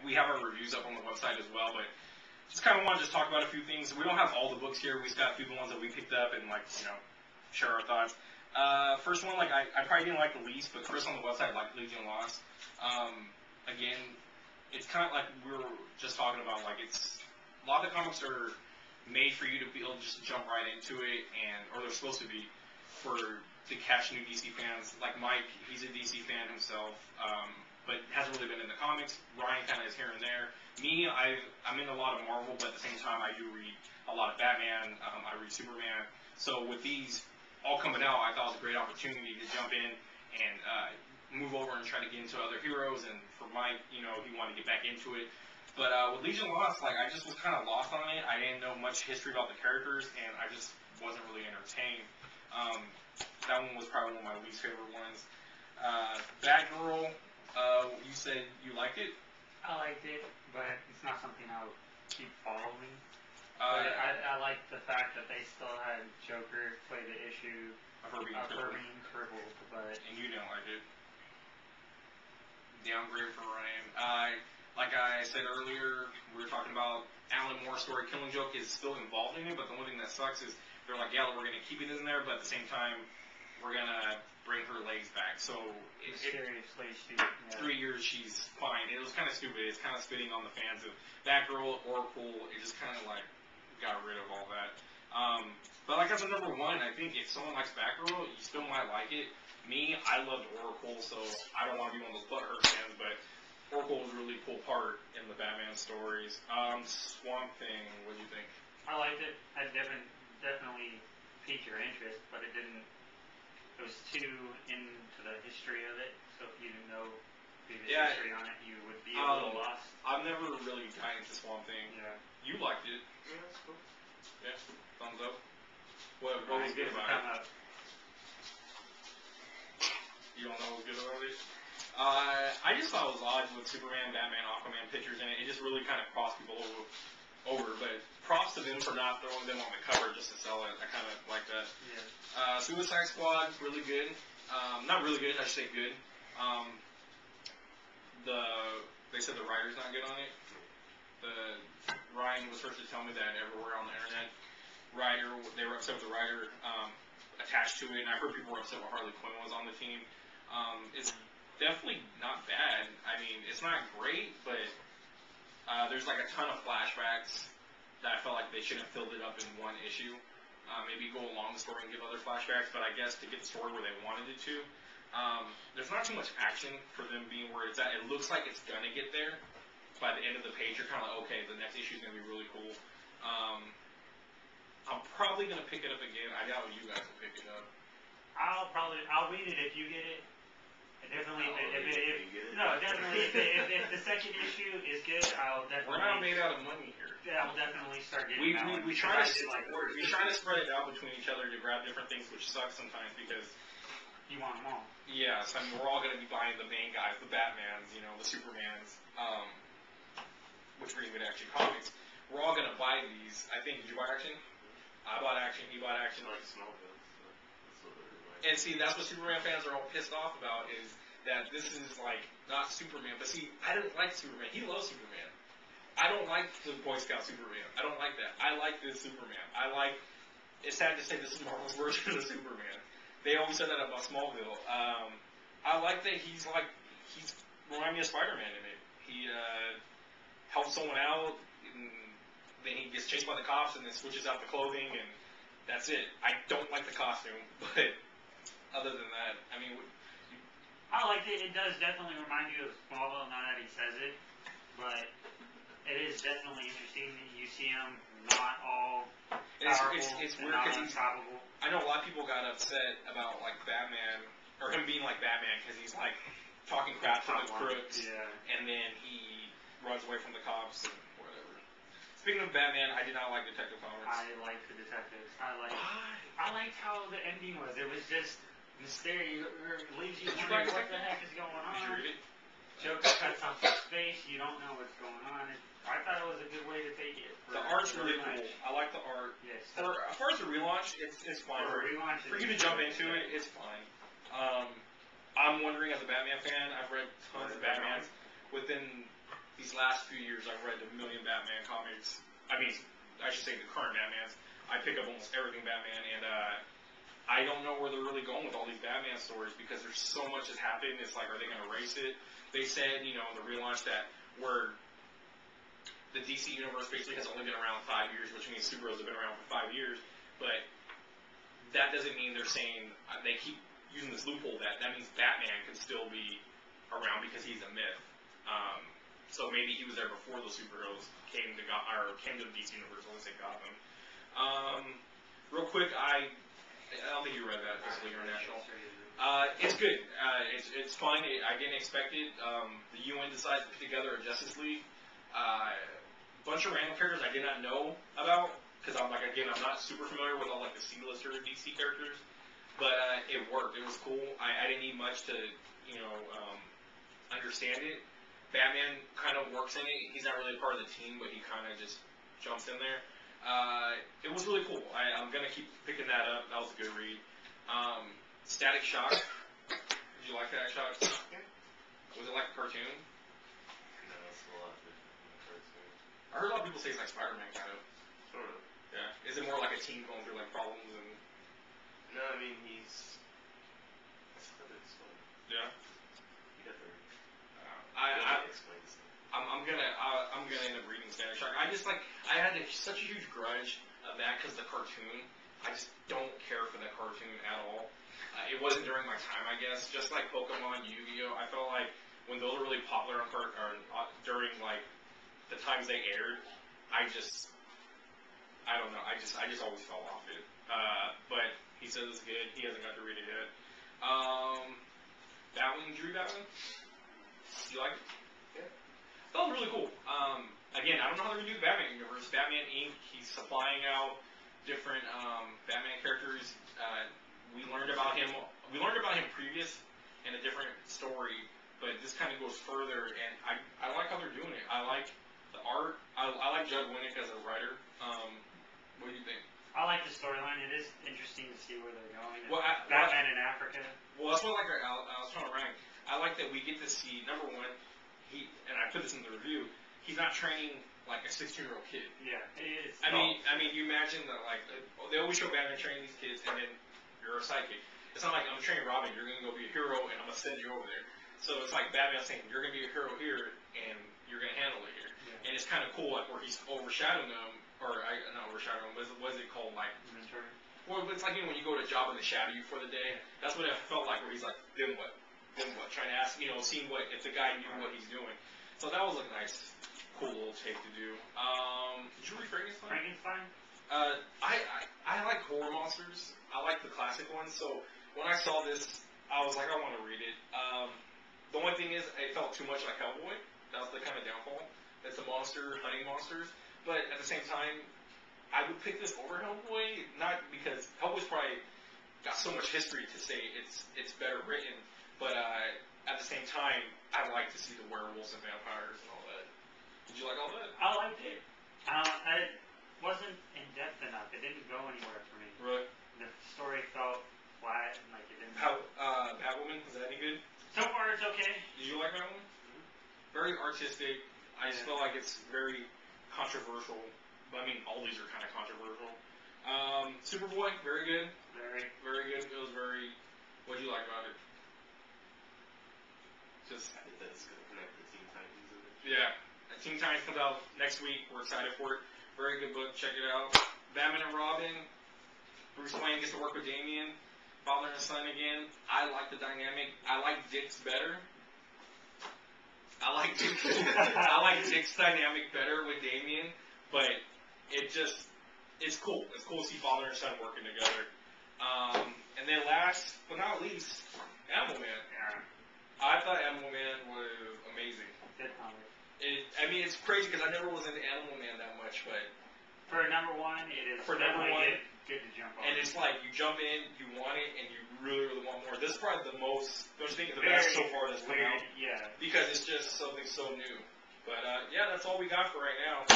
we have our reviews up on the website as well, but just kind of want to just talk about a few things. We don't have all the books here. We just got a few of the ones that we picked up and, like, you know, share our thoughts. First one, like, I probably didn't like the least, but Chris on the website liked Legion Lost. Again, it's kind of like we were just talking about, like, it's, a lot of the comics are made for you to be able to just jump right into it, and, or they're supposed to be, to catch new DC fans. Like Mike, he's a DC fan himself, but hasn't really been in the comics. Ryan kind of is here and there. Me, I'm in a lot of Marvel, but at the same time, I do read a lot of Batman. I read Superman. So with these all coming out, I thought it was a great opportunity to jump in and move over and try to get into other heroes. And for Mike, you know, he wanted to get back into it. But with Legion Lost, like, I just was kind of lost on it. I didn't know much history about the characters, and I just wasn't really entertained. That one was probably one of my least favorite ones. Batgirl, you said you liked it? I liked it, but it's not something I would keep following. But I liked the fact that they still had Joker play the issue of her being crippled, but... And you didn't like it. Downgrade for Ryan. Like I said earlier, we were talking about Alan Moore's story. Killing Joke is still involved in it, but the only thing that sucks is they're like, yeah, we're going to keep it in there, but at the same time, we're going to bring her legs back. So, seriously, 3 years, she's fine. It was kind of stupid. It's kind of spitting on the fans of Batgirl, Oracle. It just kind of like got rid of all that. But like as a number one, I think if someone likes Batgirl, you still might like it. Me, I loved Oracle, so I don't want to be one of those butthurt fans, but Oracle was a really cool part in the Batman stories. Swamp Thing, what do you think? I liked it. It definitely piqued your interest, but it didn't. It was too into the history of it, so if you didn't know previous history on it, you would be a little lost. I've never really gotten into Swamp Thing. Yeah. You liked it. Yeah, that's cool. Yeah, thumbs up. What was good about it? You don't know what was good about it? I just thought it was odd with Superman, Batman, Aquaman pictures in it. It just really kind of crossed people over. But props to them for not throwing them on the cover just to sell it. I kind of like that. Yeah. Suicide Squad, really good. Not really good, I should say good. They said the writer's not good on it. Ryan was first to tell me that everywhere on the internet, they were upset with the writer attached to it, and I heard people were upset when Harley Quinn was on the team. It's definitely not bad. I mean, it's not great, but there's like a ton of flashbacks that I felt like they should have filled it up in one issue. Maybe go along the story and give other flashbacks, but I guess to get the story where they wanted it to, there's not too much action for them being where it's at. It looks like it's gonna get there. By the end of the page, you're kind of like, okay, the next issue is gonna be really cool. I'm probably gonna pick it up again. I doubt you guys will pick it up. I'll read it if you get it. Definitely, if the second issue is good, I'll definitely. We're not made out of money here. Yeah, I'll definitely start getting. We try to spread it out between each other to grab different things, which sucks sometimes because you want them all. Yes, I mean we're all gonna be buying the main guys, the Batmans, you know, the Supermans, which we're even Action Comics. We're all gonna buy these. I think. Did you buy Action? I bought Action. He bought Action. I like Smallville. That's what everybody. And see, that's what Superman fans are all pissed off about is that this is like not Superman. But see, I didn't like Superman. He loves Superman. I don't like the Boy Scout Superman. I don't like that. I like this Superman. It's sad to say this is Marvel's version of Superman. They always said that about Smallville. I like that he's remind me of Spider-Man in it. He helps someone out, and then he gets chased by the cops, and then switches out the clothing, and that's it. I don't like the costume, but other than that, I mean, I liked it. It does definitely remind you of Smallville, now that he says it, but it is definitely interesting that you see him not all powerful. It's weird because I know a lot of people got upset about like Batman or him being like Batman because he's like talking crap to the crooks, and then he runs away from the cops and whatever. Speaking of Batman, I did not like Detective Comics. I liked the detectives. I liked how the ending was. It was just mysterious. It leaves you wondering what the heck is going on. Did you read it? Joker cuts off his face. You don't know what's going on. I thought it was a good way to take it. The art's really cool. I like the art. Yes. As far as the relaunch, it's fine. For you to jump into it, it's fine. I'm wondering, as a Batman fan, I've read tons of Batmans. Within these last few years, I've read a million Batman comics. I mean, I should say the current Batmans. I pick up almost everything Batman, and I don't know where they're really going with all these Batman stories because there's so much that's happened. It's like, are they going to erase it? They said, you know, in the relaunch that the DC universe basically has only been around 5 years, which means superheroes have been around for 5 years, but that doesn't mean they're saying they keep using this loophole that means Batman can still be around because he's a myth. So maybe he was there before those superheroes came to the DC universe. I want to say Gotham. Real quick, I don't think you read that. Justice League International. It's good. It's fun. I didn't expect it. The UN decides to put together a Justice League. Bunch of random characters I did not know about because I'm not super familiar with all like the C-lister DC characters. But it worked. It was cool. I didn't need much to understand it. Batman kind of works in it. He's not really part of the team, but he kind of just jumps in there. It was really cool. I'm going to keep picking that up. That was a good read. Static Shock. Did you like Static Shock? Yeah. Was it like a cartoon? No, it's a lot different from the cartoon. I heard a lot of people say it's like Spider-Man, kind of. Sort of. Yeah. Is it more like a teen going through like problems and... No, I mean, it's fun. Yeah. You got the... I explain stuff. I'm gonna end up reading Static Shock. I had such a huge grudge of that because the cartoon. I just don't care for that cartoon at all. It wasn't during my time, I guess. Just like Pokemon, Yu-Gi-Oh, I felt like when those were really popular during like the times they aired, I don't know. I just always fell off it. But he says it's good. He hasn't got to read it yet. Batman, Drew Batman. You like it? Yeah. That was really cool. Again, I don't know how they're going to do the Batman universe. Batman Inc., he's supplying out different Batman characters. We learned about him previous in a different story, but this kind of goes further, and I like how they're doing it. I like the art. I like Judd Winnick as a writer. What do you think? I like the storyline. It is interesting to see where they're going. Well, Batman in Africa. Well, that's what I was trying to rank. I like that we get to see, number one, and I put this in the review, he's not training like a 16-year-old kid. Yeah, it is. I mean, you imagine that like they always show Batman training these kids, and then you're a sidekick. It's not like I'm training Robin, you're gonna go be a hero, and I'm gonna send you over there. So it's like Batman saying you're gonna be a hero here, and you're gonna handle it here. Yeah. And it's kind of cool, like where he's overshadowing them, or not overshadowing them. What is it called, like? Mentor. Well, it's like when you go to a job and they shadow you for the day. That's what it felt like, where he's like, then what? Trying to ask, seeing if the guy knew what he's doing. So that was a nice, cool little take to do. Did you read Frankenstein? Frankenstein? I like horror monsters. I like the classic ones. So when I saw this, I was like, I want to read it. The only thing is, it felt too much like Hellboy. That was the kind of downfall. It's a monster hunting monsters. But at the same time, I would pick this over Hellboy, not because Hellboy's probably got so much history to say it's better written. But at the same time, I like to see the werewolves and vampires and all that. Did you like all that? I liked it. It wasn't in depth enough. It didn't go anywhere for me. Really? The story felt flat, like it didn't. Batwoman, was that any good? So far, it's okay. Did you like Batwoman? Very artistic. I just feel like it's very controversial. I mean, all these are kind of controversial. Superboy, very good. Very. Very good. It was very. What did you like about it? Just. I think that's going to connect the Teen Titans in it. Yeah. Teen Titans comes out next week. We're excited for it. Very good book. Check it out. Batman and Robin. Bruce Wayne gets to work with Damian. Father and son again. I like the dynamic. I like Dick's better. I like Dick's dynamic better with Damian, but it's cool. It's cool to see father and son working together. And then last but not least, Animal Man. Yeah. I thought Animal Man was amazing. Good comic. It's crazy because I never was into Animal Man that much, but for number one, it is for number one, good to jump on. And it's like you jump in, you want it, and you really, really want more. This is probably the most, don't you think, the best so far that's come out? Yeah. Because it's just something so new. But yeah, that's all we got for right now.